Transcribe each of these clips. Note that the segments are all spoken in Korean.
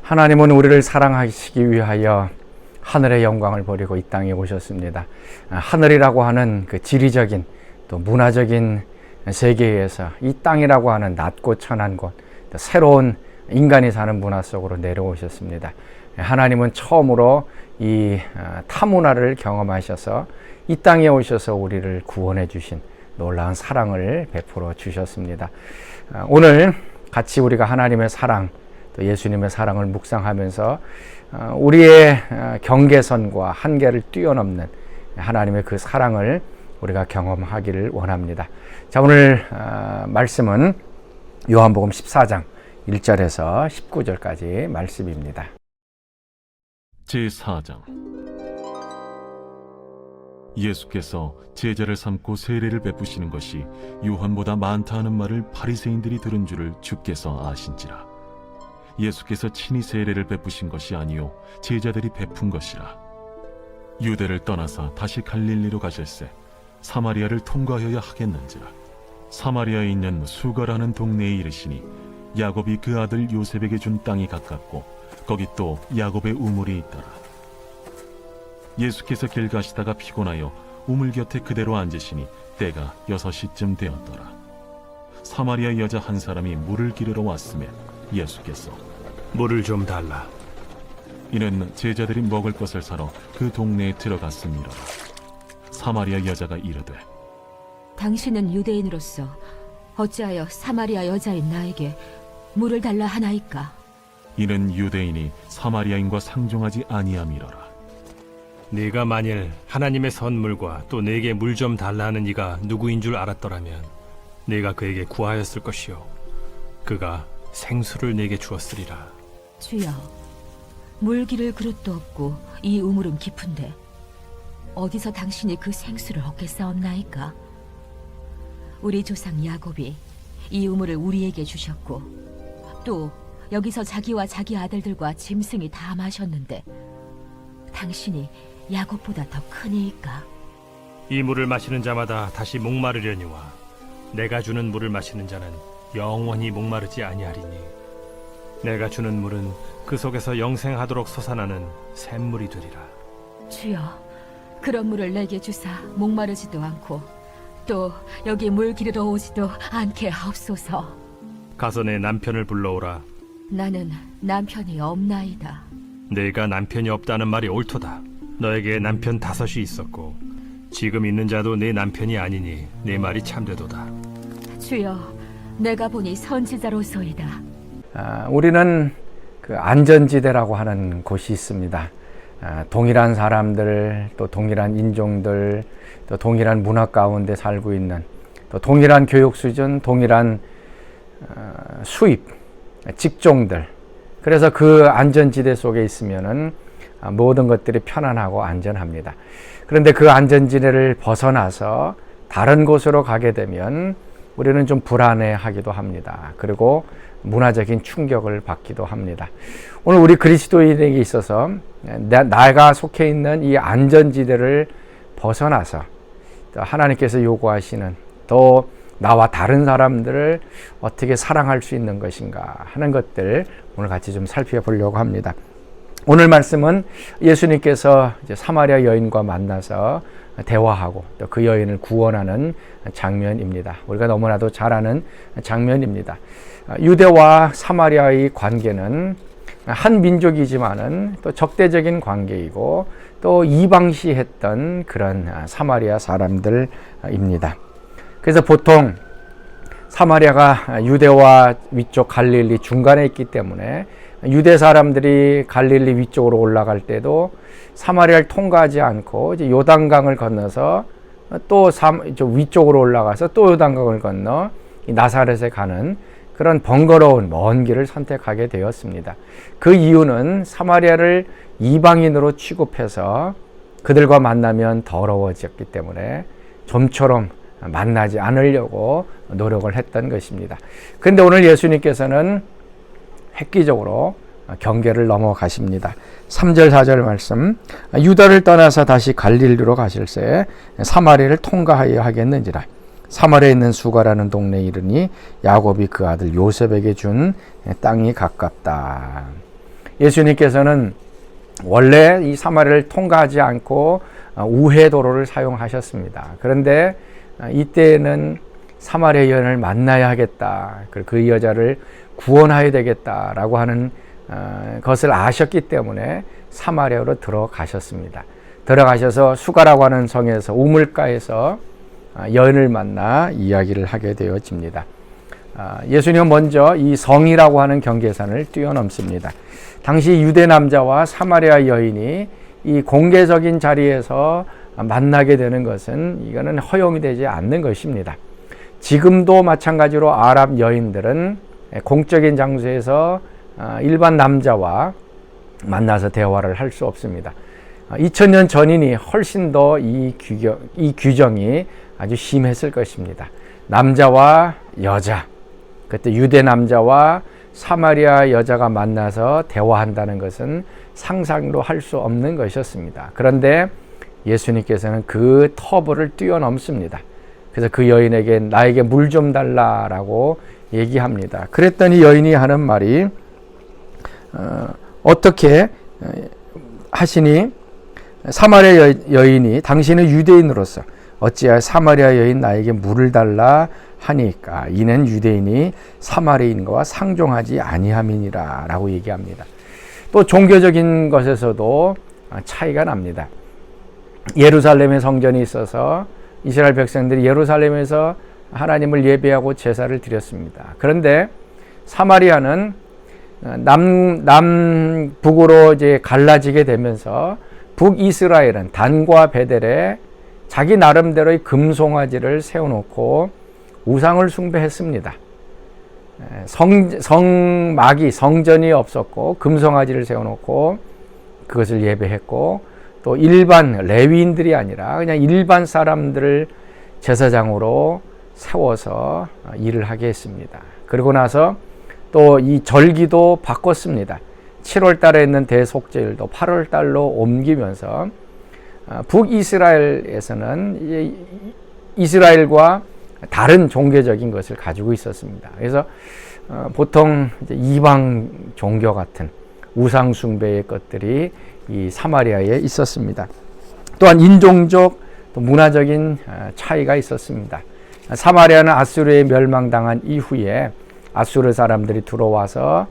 하나님은 우리를 사랑하시기 위하여 하늘의 영광을 버리고 이 땅에 오셨습니다. 하늘이라고 하는 그 지리적인 또 문화적인 세계에서 이 땅이라고 하는 낮고 천한 곳, 또 새로운 인간이 사는 문화 속으로 내려오셨습니다. 하나님은 처음으로 이 타문화를 경험하셔서 이 땅에 오셔서 우리를 구원해 주신 놀라운 사랑을 베풀어 주셨습니다. 오늘 같이 우리가 하나님의 사랑, 또 예수님의 사랑을 묵상하면서 우리의 경계선과 한계를 뛰어넘는 하나님의 그 사랑을 우리가 경험하기를 원합니다. 자, 오늘 말씀은 요한복음 14장 1절에서 19절까지 말씀입니다. 제4장. 예수께서 제자를 삼고 세례를 베푸시는 것이 요한보다 많다 하는 말을 바리새인들이 들은 줄을 주께서 아신지라. 예수께서 친히 세례를 베푸신 것이 아니요 제자들이 베푼 것이라. 유대를 떠나사 다시 갈릴리로 가실새 사마리아를 통과하여야 하겠는지라. 사마리아에 있는 수가라는 동네에 이르시니 야곱이 그 아들 요셉에게 준 땅이 가깝고 거기 또 야곱의 우물이 있더라. 예수께서 길 가시다가 피곤하여 우물 곁에 그대로 앉으시니 때가 6시쯤 되었더라. 사마리아 여자 한 사람이 물을 기르러 왔으며 예수께서 물을 좀 달라. 이는 제자들이 먹을 것을 사러 그 동네에 들어갔음이로라. 사마리아 여자가 이르되 당신은 유대인으로서 어찌하여 사마리아 여자인 나에게 물을 달라 하나이까? 이는 유대인이 사마리아인과 상종하지 아니함이로라. 네가 만일 하나님의 선물과 또 내게 물 좀 달라 하는 이가 누구인 줄 알았더라면 네가 그에게 구하였을 것이요 그가 생수를 내게 주었으리라. 주여, 물 기를 그릇도 없고 이 우물은 깊은데 어디서 당신이 그 생수를 얻겠사옵나이까? 우리 조상 야곱이 이 우물을 우리에게 주셨고 또 여기서 자기와 자기 아들들과 짐승이 다 마셨는데 당신이 야곱보다 더 크니이까? 이 물을 마시는 자마다 다시 목마르려니와 내가 주는 물을 마시는 자는 영원히 목마르지 아니하리니 내가 주는 물은 그 속에서 영생하도록 솟아나는 샘물이 되리라. 주여, 그런 물을 내게 주사 목마르지도 않고 또 여기 물 기르러 오지도 않게 하옵소서. 가서 내 남편을 불러오라. 나는 남편이 없나이다. 내가 남편이 없다는 말이 옳도다. 너에게 남편 5이 있었고 지금 있는 자도 내 남편이 아니니 내 말이 참되도다. 주여, 내가 보니 선지자로소이다. 우리는 그 안전지대라고 하는 곳이 있습니다. 동일한 사람들, 또 동일한 인종들, 또 동일한 문화 가운데 살고 있는, 또 동일한 교육 수준, 동일한 수입, 직종들. 그래서 그 안전지대 속에 있으면은 모든 것들이 편안하고 안전합니다. 그런데 그 안전지대를 벗어나서 다른 곳으로 가게 되면 우리는 좀 불안해하기도 합니다. 그리고 문화적인 충격을 받기도 합니다. 오늘 우리 그리스도인에게 있어서 내가 속해 있는 이 안전지대를 벗어나서 하나님께서 요구하시는 또 나와 다른 사람들을 어떻게 사랑할 수 있는 것인가 하는 것들 오늘 같이 좀 살펴보려고 합니다. 오늘 말씀은 예수님께서 이제 사마리아 여인과 만나서 대화하고 또 그 여인을 구원하는 장면입니다. 우리가 너무나도 잘 아는 장면입니다. 유대와 사마리아의 관계는 한 민족이지만은 또 적대적인 관계이고 또 이방시했던 그런 사마리아 사람들입니다. 그래서 보통 사마리아가 유대와 위쪽 갈릴리 중간에 있기 때문에 유대 사람들이 갈릴리 위쪽으로 올라갈 때도 사마리아를 통과하지 않고 이제 요단강을 건너서 또 위쪽으로 올라가서 또 요단강을 건너 나사렛에 가는 그런 번거로운 먼 길을 선택하게 되었습니다. 그 이유는 사마리아를 이방인으로 취급해서 그들과 만나면 더러워졌기 때문에 좀처럼 만나지 않으려고 노력을 했던 것입니다. 그런데 오늘 예수님께서는 획기적으로 경계를 넘어가십니다. 3절 4절 말씀, 유다를 떠나서 다시 갈릴리로 가실새 사마리아를 통과하여 하겠는지라. 사마리아에 있는 수가라는 동네에 이르니 야곱이 그 아들 요셉에게 준 땅이 가깝다. 예수님께서는 원래 이 사마리아를 통과하지 않고 우회도로를 사용하셨습니다. 그런데 이때는 사마리아 여인을 만나야 하겠다. 그 여자를 구원해야 되겠다라고 하는 것을 아셨기 때문에 사마리아로 들어가셨습니다. 들어가셔서 수가라고 하는 성에서 우물가에서 여인을 만나 이야기를 하게 되어집니다. 예수님은 먼저 이 성이라고 하는 경계선을 뛰어넘습니다. 당시 유대 남자와 사마리아 여인이 이 공개적인 자리에서 만나게 되는 것은 이거는 허용이 되지 않는 것입니다. 지금도 마찬가지로 아랍 여인들은 공적인 장소에서 일반 남자와 만나서 대화를 할 수 없습니다. 2000년 전이니 훨씬 더 이 규정이 아주 심했을 것입니다. 남자와 여자, 그때 유대 남자와 사마리아 여자가 만나서 대화한다는 것은 상상도 할 수 없는 것이었습니다. 그런데 예수님께서는 그 터부를 뛰어넘습니다. 그래서 그 여인에게 나에게 물 좀 달라라고 얘기합니다. 그랬더니 여인이 하는 말이 어떻게 하시니 사마리아 여인이 당신은 유대인으로서 어찌하여 사마리아 여인 나에게 물을 달라 하니까 이는 유대인이 사마리아인과 상종하지 아니함이니라 라고 얘기합니다. 또 종교적인 것에서도 차이가 납니다. 예루살렘에 성전이 있어서 이스라엘 백성들이 예루살렘에서 하나님을 예배하고 제사를 드렸습니다. 그런데 사마리아는 남북으로 이제 갈라지게 되면서 북이스라엘은 단과 베델에 자기 나름대로의 금송아지를 세워놓고 우상을 숭배했습니다. 성전이 없었고 금송아지를 세워놓고 그것을 예배했고 또 일반 레위인들이 아니라 그냥 일반 사람들을 제사장으로 세워서 일을 하게 했습니다. 그리고 나서 또 이 절기도 바꿨습니다. 7월 달에 있는 대속죄일도 8월 달로 옮기면서 북이스라엘에서는 이스라엘과 다른 종교적인 것을 가지고 있었습니다. 그래서 보통 이제 이방 종교 같은 우상 숭배의 것들이 이 사마리아에 있었습니다. 또한 인종적 또 문화적인 차이가 있었습니다. 사마리아는 아수르에 멸망당한 이후에 아수르 사람들이 들어와서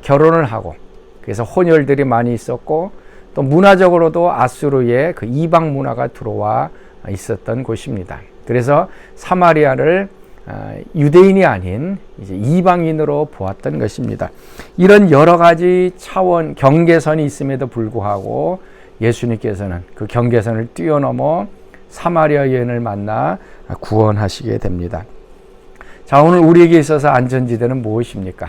결혼을 하고 그래서 혼혈들이 많이 있었고 또 문화적으로도 아수르의 그 이방 문화가 들어와 있었던 곳입니다. 그래서 사마리아를 유대인이 아닌 이제 이방인으로 보았던 것입니다. 이런 여러 가지 차원 경계선이 있음에도 불구하고 예수님께서는 그 경계선을 뛰어넘어 사마리아 여인을 만나 구원하시게 됩니다. 자, 오늘 우리에게 있어서 안전지대는 무엇입니까?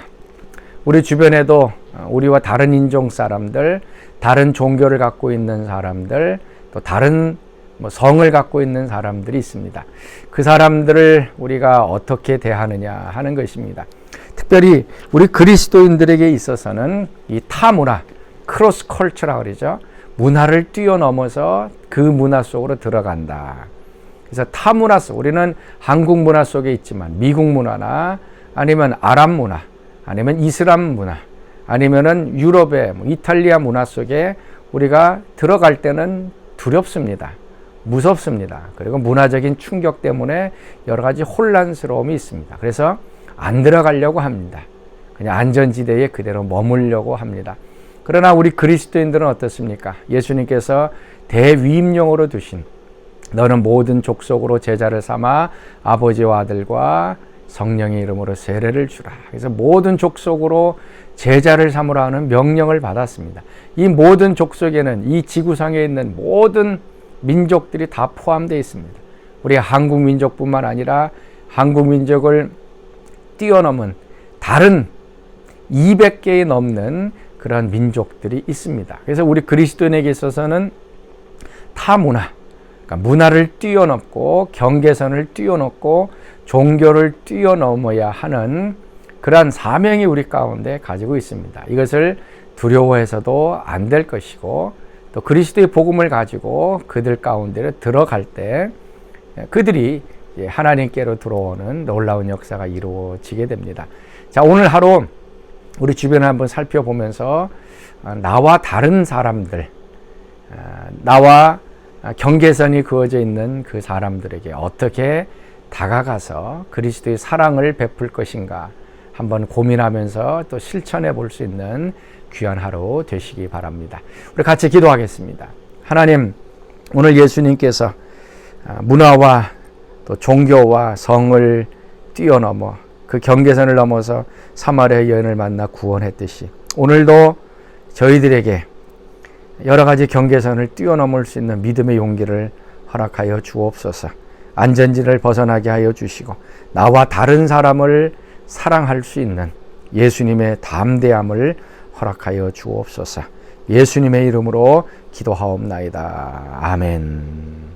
우리 주변에도 우리와 다른 인종 사람들, 다른 종교를 갖고 있는 사람들, 또 다른 성을 갖고 있는 사람들이 있습니다. 그 사람들을 우리가 어떻게 대하느냐 하는 것입니다. 특별히 우리 그리스도인들에게 있어서는 이 타문화, 크로스 컬처라고 그러죠. 문화를 뛰어넘어서 그 문화 속으로 들어간다. 그래서 타문화 속, 우리는 한국 문화 속에 있지만 미국 문화나 아니면 아랍 문화, 아니면 이슬람 문화, 아니면은 유럽의 이탈리아 문화 속에 우리가 들어갈 때는 두렵습니다. 무섭습니다. 그리고 문화적인 충격 때문에 여러 가지 혼란스러움이 있습니다. 그래서 안 들어가려고 합니다. 그냥 안전지대에 그대로 머물려고 합니다. 그러나 우리 그리스도인들은 어떻습니까? 예수님께서 대위임령으로 두신 너는 모든 족속으로 제자를 삼아 아버지와 아들과 성령의 이름으로 세례를 주라. 그래서 모든 족속으로 제자를 삼으라 하는 명령을 받았습니다. 이 모든 족속에는 이 지구상에 있는 모든 민족들이 다 포함되어 있습니다. 우리 한국 민족뿐만 아니라 한국 민족을 뛰어넘은 다른 200개에 넘는 그런 민족들이 있습니다. 그래서 우리 그리스도인에게 있어서는 타문화, 그러니까 문화를 뛰어넘고 경계선을 뛰어넘고 종교를 뛰어넘어야 하는 그러한 사명이 우리 가운데 가지고 있습니다. 이것을 두려워해서도 안 될 것이고 또 그리스도의 복음을 가지고 그들 가운데 들어갈 때 그들이 하나님께로 들어오는 놀라운 역사가 이루어지게 됩니다. 자, 오늘 하루 우리 주변을 한번 살펴보면서 나와 다른 사람들, 나와 경계선이 그어져 있는 그 사람들에게 어떻게 다가가서 그리스도의 사랑을 베풀 것인가 한번 고민하면서 또 실천해 볼 수 있는 귀한 하루 되시기 바랍니다. 우리 같이 기도하겠습니다. 하나님, 오늘 예수님께서 문화와 또 종교와 성을 뛰어넘어 그 경계선을 넘어서 사마리아 여인을 만나 구원했듯이 오늘도 저희들에게 여러 가지 경계선을 뛰어넘을 수 있는 믿음의 용기를 허락하여 주옵소서. 안전지를 벗어나게 하여 주시고 나와 다른 사람을 사랑할 수 있는 예수님의 담대함을 허락하여 주옵소서. 예수님의 이름으로 기도하옵나이다. 아멘.